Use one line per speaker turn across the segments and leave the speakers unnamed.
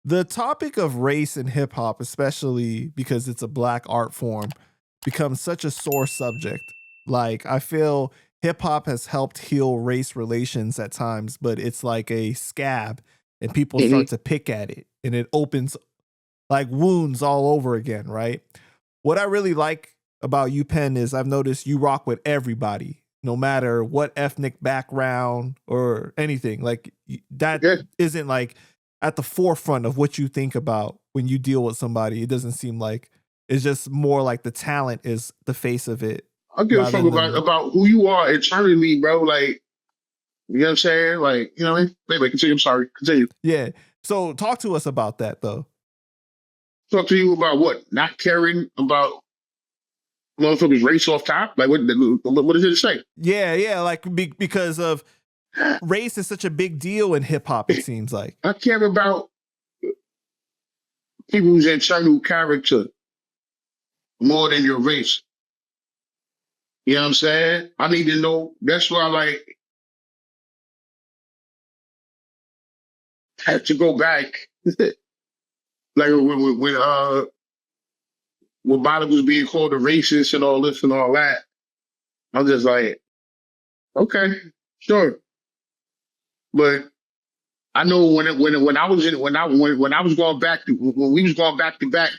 The topic of race in hip hop, especially because it's a black art form, becomes such a sore subject. Like, I feel hip hop has helped heal race relations at times, but it's like a scab and people start to pick at it and it opens like wounds all over again, right? What I really like about you, Penn, is I've noticed you rock with everybody, no matter what ethnic background or anything. Like that isn't like at the forefront of what you think about when you deal with somebody. It doesn't seem like it's just more like the talent is the face of it.
I give a fuck about who you are internally, bro. Like, you know what I'm saying? Like, you know what I mean? Wait, continue. I'm sorry. Continue.
Yeah. So talk to us about that, though.
Talk to you about what? Not caring about motherfuckers' race off top? Like, what does it say?
Yeah. Like, because of race is such a big deal in hip hop, it seems like.
I care about people's internal character more than your race. You know what I'm saying? I need to know. That's why, like, I have to go back. Like when Biden was being called a racist and all this and all that, I'm just like, okay, sure. But I know when we was going back to back,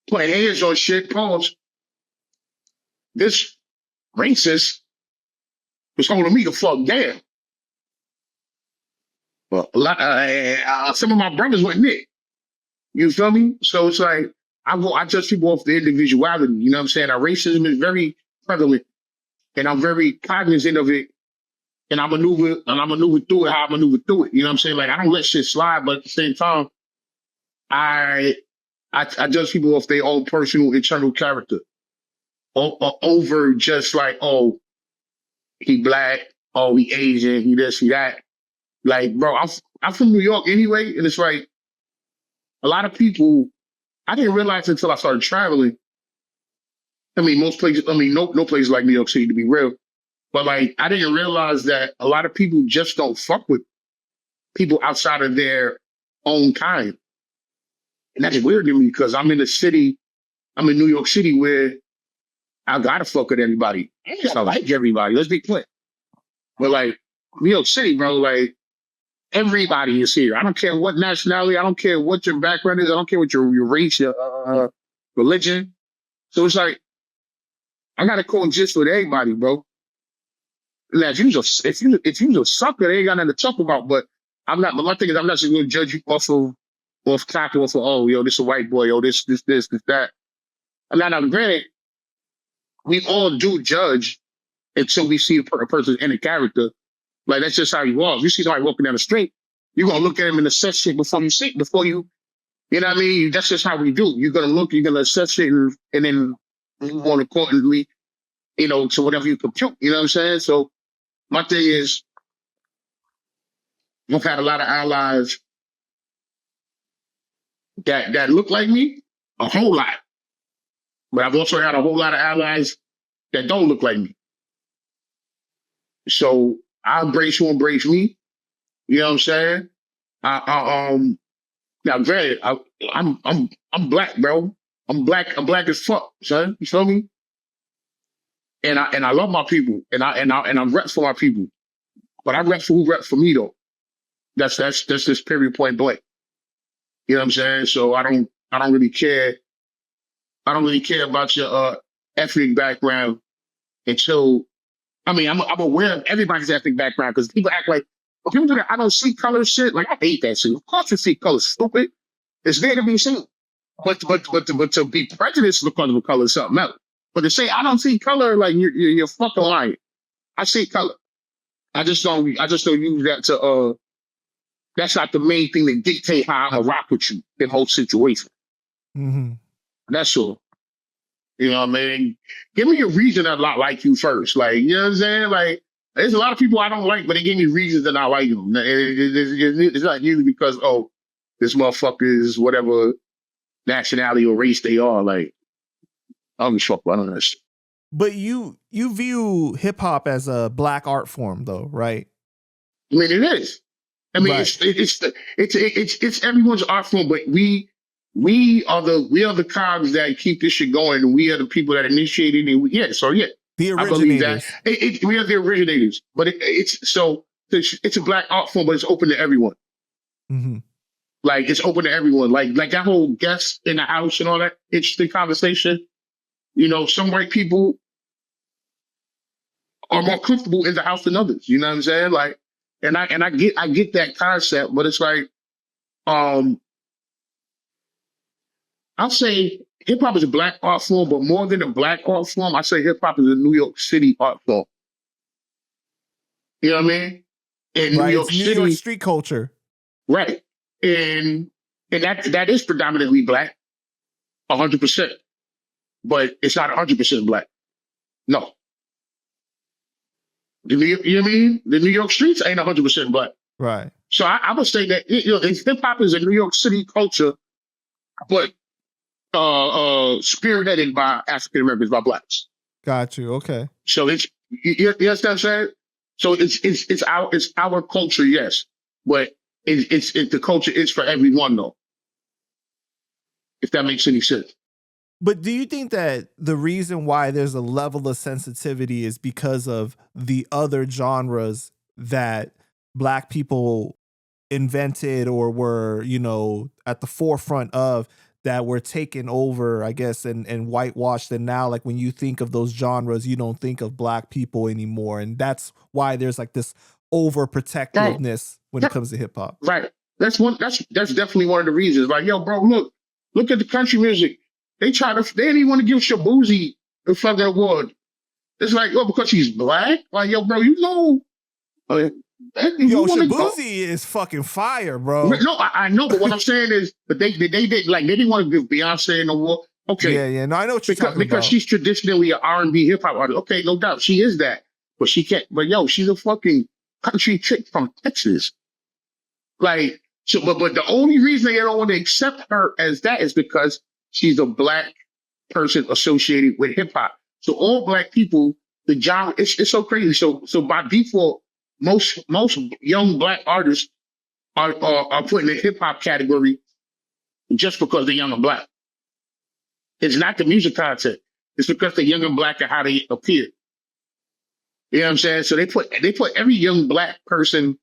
putting hands on shit, pause. This racist was holding me the fuck down. Well, some of my brothers wasn't it. You feel me? So it's like I judge people off the individuality. You know what I'm saying? Our racism is very prevalent, and I'm very cognizant of it. And I maneuver through it how I maneuver through it. You know what I'm saying? Like, I don't let shit slide, but at the same time, I judge people off their own personal internal character over just like, oh, he black, oh, he Asian, he this, he that. Like, bro, I'm from New York anyway, and it's like a lot of people, I didn't realize until I started traveling. I mean, most places, no place like New York City, to be real. But like, I didn't realize that a lot of people just don't fuck with people outside of their own kind. And that's weird to me because I'm in New York City where I gotta fuck with everybody. I ain't gotta like everybody, let's be clear. But like, New York City, bro, like, everybody is here. I don't care what nationality, I don't care what your background is, I don't care what your race, your religion. So it's like, I gotta coexist with everybody, bro. Now, if you're a sucker, they ain't got nothing to talk about. But my thing is, I'm not just going to judge you off top, off of, oh, yo, this a white boy, yo, this, that. And now, granted, we all do judge until we see a person's inner character. Like, that's just how you are. If you see somebody walking down the street, you're going to look at him and assess shit before you know what I mean? That's just how we do. You're going to assess shit and then move on accordingly, you know, to whatever you compute. You know what I'm saying? So, my thing is, I've had a lot of allies that look like me, a whole lot. But I've also had a whole lot of allies that don't look like me. So I embrace who embrace me. You know what I'm saying? Now granted, I'm black, bro. I'm black as fuck, son. You feel me? And I love my people, and I'm rep for my people, but I rep for who rep for me though. That's just period, point blank. You know what I'm saying? So I don't really care. I don't really care about your ethnic background until, I mean, I'm aware of everybody's ethnic background because people act like, well, people do that. I don't see color shit. Like, I hate that shit. Of course you see color, stupid. It's there to be seen. But to be prejudiced because of the color is something else. But to say I don't see color, like you're fucking lying. I see color. I just don't use that to that's not the main thing that dictate how I'm gonna rock with you in the whole situation.
Mm-hmm.
That's all. You know what I mean? Give me a reason I not like you first. Like, you know what I'm saying? Like, there's a lot of people I don't like, but they give me reasons that I like them. It's not usually because, oh, this motherfucker is whatever nationality or race they are. Like, I don't give a fuck. I don't know.
But you view hip hop as a black art form, though, right?
I mean, it is. I mean,
Right.
it's everyone's art form, but we are the cogs that keep this shit going, and we are the people that initiated it. So yeah,
The
I believe that
originators.
we are the originators, but it's a black art form, but it's open to everyone.
Mm-hmm.
Like it's open to everyone. Like that whole guest in the house and all that interesting conversation. You know, some white people are more comfortable in the house than others. You know what I'm saying? Like, and I get that concept, but it's like, I'll say hip hop is a black art form, but more than a black art form, I say hip hop is a New York City art form. You know what I mean? In New
Right.
York
It's New York
City,
street culture.
right? And that is predominantly black, 100%. But it's not 100% black. No. You know what I mean? The New York streets ain't 100% black.
Right.
So I would say that hip hop is a New York City culture, but spearheaded by African Americans, by blacks.
Got you. Okay.
So you understand what I'm saying? So it's our culture, yes, but it's the culture is for everyone though. If that makes any sense.
But do you think that the reason why there's a level of sensitivity is because of the other genres that black people invented or were, at the forefront of, that were taken over, I guess, and whitewashed, and now like when you think of those genres, you don't think of black people anymore, and that's why there's like this overprotectiveness when it comes to hip hop.
Right. That's definitely one of the reasons. Like, yo, bro, look at the country music. They didn't even want to give Shabuzi the fucking award. It's like, because she's black? Like, yo, bro,
Shabuzi is fucking fire, bro.
No, I know, but what I'm saying is, but they didn't want to give Beyonce an award. Okay.
Yeah. No, I know what you're talking about.
Because she's traditionally an R&B hip hop artist. Okay, no doubt, she is that, but she can't. But yo, she's a fucking country chick from Texas. Like, so, but the only reason they don't want to accept her as that is because she's a black person associated with hip hop. So all black people, the genre, it's so crazy. So by default, most young black artists are put in the hip hop category just because they're young and black. It's not the music content. It's because they're young and black and how they appear. You know what I'm saying? So they put every young black person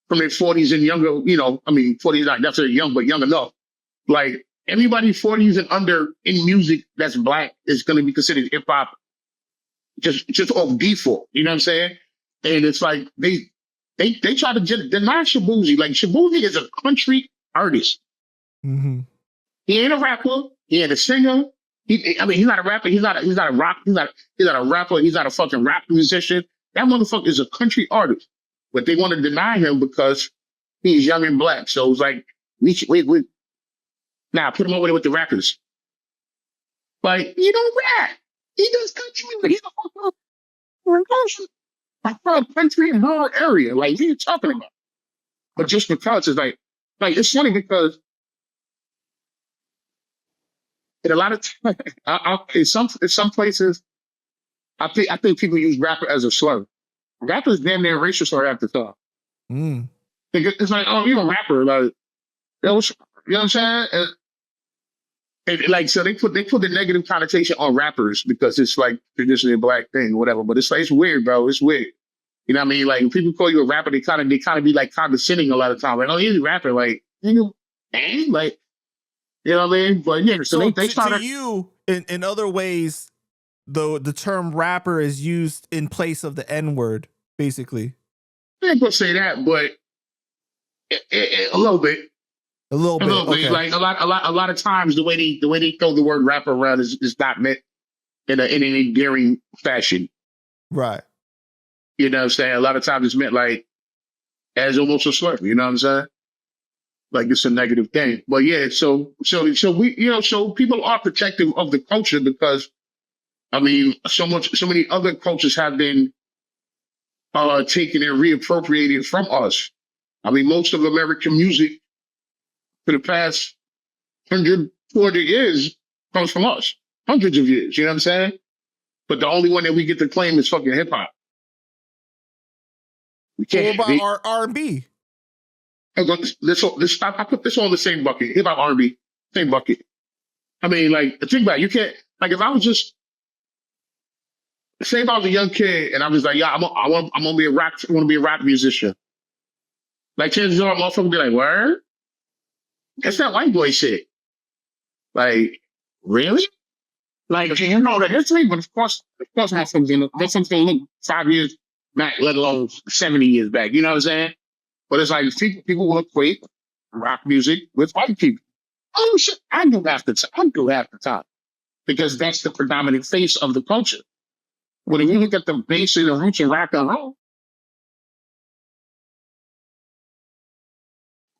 from their 40s and younger, 40s not necessarily young, but young enough. Like everybody 40s and under in music that's black is going to be considered hip hop, just off default. You know what I'm saying? And it's like they try to deny Shabuzi. Like Shabuzi is a country artist.
Mm-hmm.
He ain't a rapper. He ain't a singer. He's not a rapper. He's not a rock. He's not a rapper. He's not a fucking rap musician. That motherfucker is a country artist. But they want to deny him because he's young and black. So it's like we put him over there with the rappers. Like, he don't rap. He does country music. He's a fucking country in her area. Like, what are you talking about? But just because it's like it's funny because in a lot of in some places, I think people use rapper as a slur. Rappers damn near racial slur at the time.
Mm.
It's like, oh, you're a rapper, like, you know what I'm saying? And like, so they put the negative connotation on rappers because it's like traditionally a black thing, or whatever. But it's like, it's weird, bro. It's weird. You know what I mean? Like when people call you a rapper, they kind of be like condescending a lot of times. Like, oh, he's a rapper, like, like, you know what I mean? But yeah, so they started.
To you, in other ways, the term rapper is used in place of the N-word, basically.
I ain't gonna say that, but a little bit.
A little bit. Okay.
Like a lot of times the way they throw the word rapper around is not meant in an endearing fashion.
Right.
You know what I'm saying? A lot of times it's meant like as almost a slur, you know what I'm saying? Like it's a negative thing. But yeah, so we, so people are protective of the culture because so many other cultures have been taken and reappropriated from us. Most of American music for the past 140 years comes from us. Hundreds of years, you know what I'm saying? But the only one that we get to claim is fucking hip hop. We can't.
What about R&B?
I put this all in the same bucket. Hip hop, R&B, same bucket. I mean, like, think about it. You can't, like, if I was just, say if I was a young kid and I was like, yeah, I'm gonna be a rock, I want to be a rock musician. Like, chances are, motherfucker be like, word? That's that white boy shit. Like, really? Like, you know the history, but of course, motherfuckers gonna look 5 years back, let alone 70 years back. You know what I'm saying? But it's like people will equate rock music with white people. Oh shit, I do half the time. I do half the time because that's the predominant face of the culture. When you look at the base of the roots of rock and roll,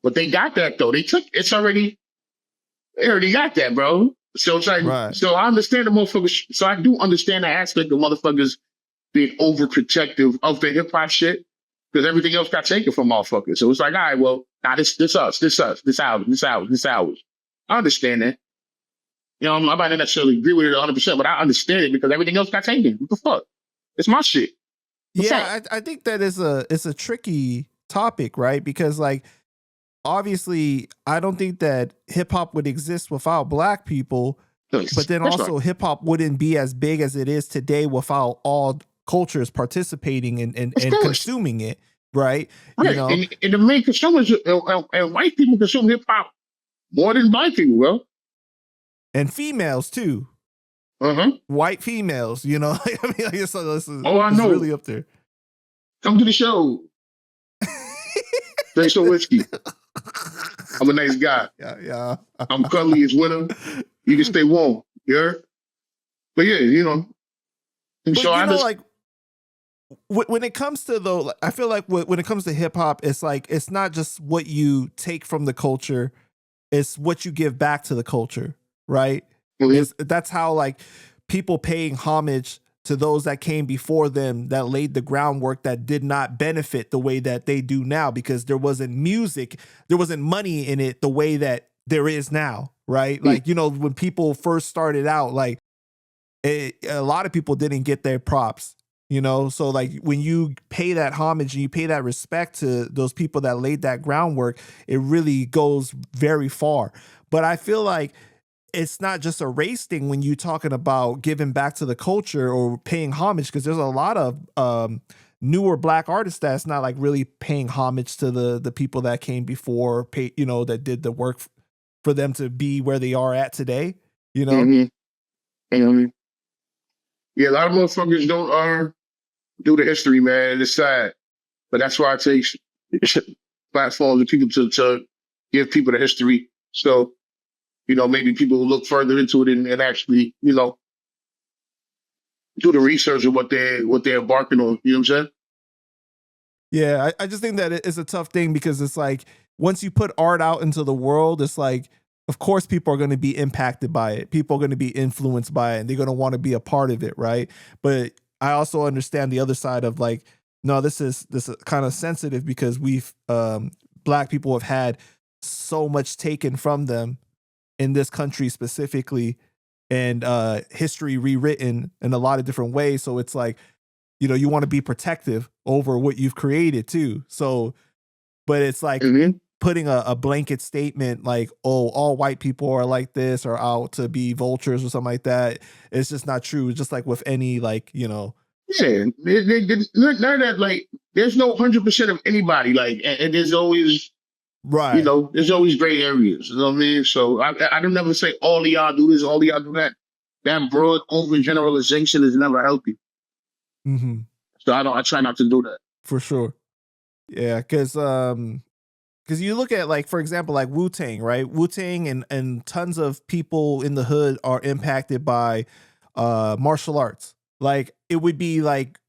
but they got that though. They already got that, bro. So it's like,
Right.
so I understand the motherfuckers. So I do understand the aspect of motherfuckers being overprotective of the hip hop shit because everything else got taken from motherfuckers. So it's like, all right, well, nah, this us, this ours. I understand that. You know, I might not necessarily agree with it 100%, but I understand it because everything else got taken. What the fuck? It's my shit.
I think that it's a tricky topic, right? Because like obviously I don't think that hip hop would exist without black people, but then also hip hop wouldn't be as big as it is today without all cultures participating and consuming it, right?
Right.
You know?
And the main consumers and white people consume hip hop more than black people, bro.
And females too. White females, you know. I mean, like, this is really up there.
Come to the show. Drink some whiskey. I'm a nice guy.
Yeah.
I'm cuddly as winter. You can stay warm. You heard? But yeah, you know.
But so you know, like when it comes to though, I feel like when it comes to hip hop, it's like it's not just what you take from the culture, it's what you give back to the culture, right? Mm-hmm. That's how like people paying homage to those that came before them that laid the groundwork that did not benefit the way that they do now because there wasn't music, there wasn't money in it the way that there is now, right? Mm-hmm. Like, you know, when people first started out, like a lot of people didn't get their props, you know? So like when you pay that homage and you pay that respect to those people that laid that groundwork, it really goes very far. But I feel like it's not just a race thing when you're talking about giving back to the culture or paying homage, because there's a lot of newer black artists that's not like really paying homage to the people that came before, you know, that did the work for them to be where they are at today, you know?
Mm-hmm. Yeah, a lot of motherfuckers don't do the history, man. It's sad. But that's why I take platforms and people to give people the history. So, you know, maybe people will look further into it and actually, you know, do the research of what they're embarking on. You know what I'm saying?
Yeah, I just think that it's a tough thing because it's like once you put art out into the world, it's like, of course, people are going to be impacted by it. People are going to be influenced by it, and they're going to want to be a part of it, right? But I also understand the other side of like, no, this is kind of sensitive because we've black people have had so much taken from them in this country specifically, and history rewritten in a lot of different ways. So it's like, you know, you want to be protective over what you've created too. So, but it's like putting a blanket statement like, oh, all white people are like this or out to be vultures or something like that. It's just not true. It's just like with any, like, you know.
Yeah, none of that, like, there's no 100% of anybody, like, and there's always,
right,
you know, there's always gray areas, you know what I mean? So I don't never say all of y'all do this, all of y'all do that. That broad overgeneralization is never healthy.
Mm-hmm.
So I try not to do that.
For sure. Yeah, because you look at, like, for example, like Wu-Tang, right? Wu-Tang and tons of people in the hood are impacted by martial arts. Like, it would be like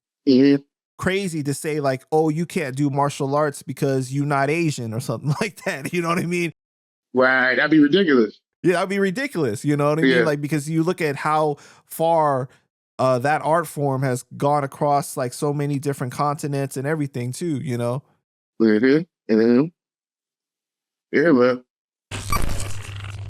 crazy to say like, oh, you can't do martial arts because you're not Asian or something like that. You know what I mean?
Right. That'd be ridiculous.
Yeah, that'd be ridiculous. You know what I mean? Like, because you look at how far that art form has gone across like so many different continents and everything too, you know?
Yeah, man.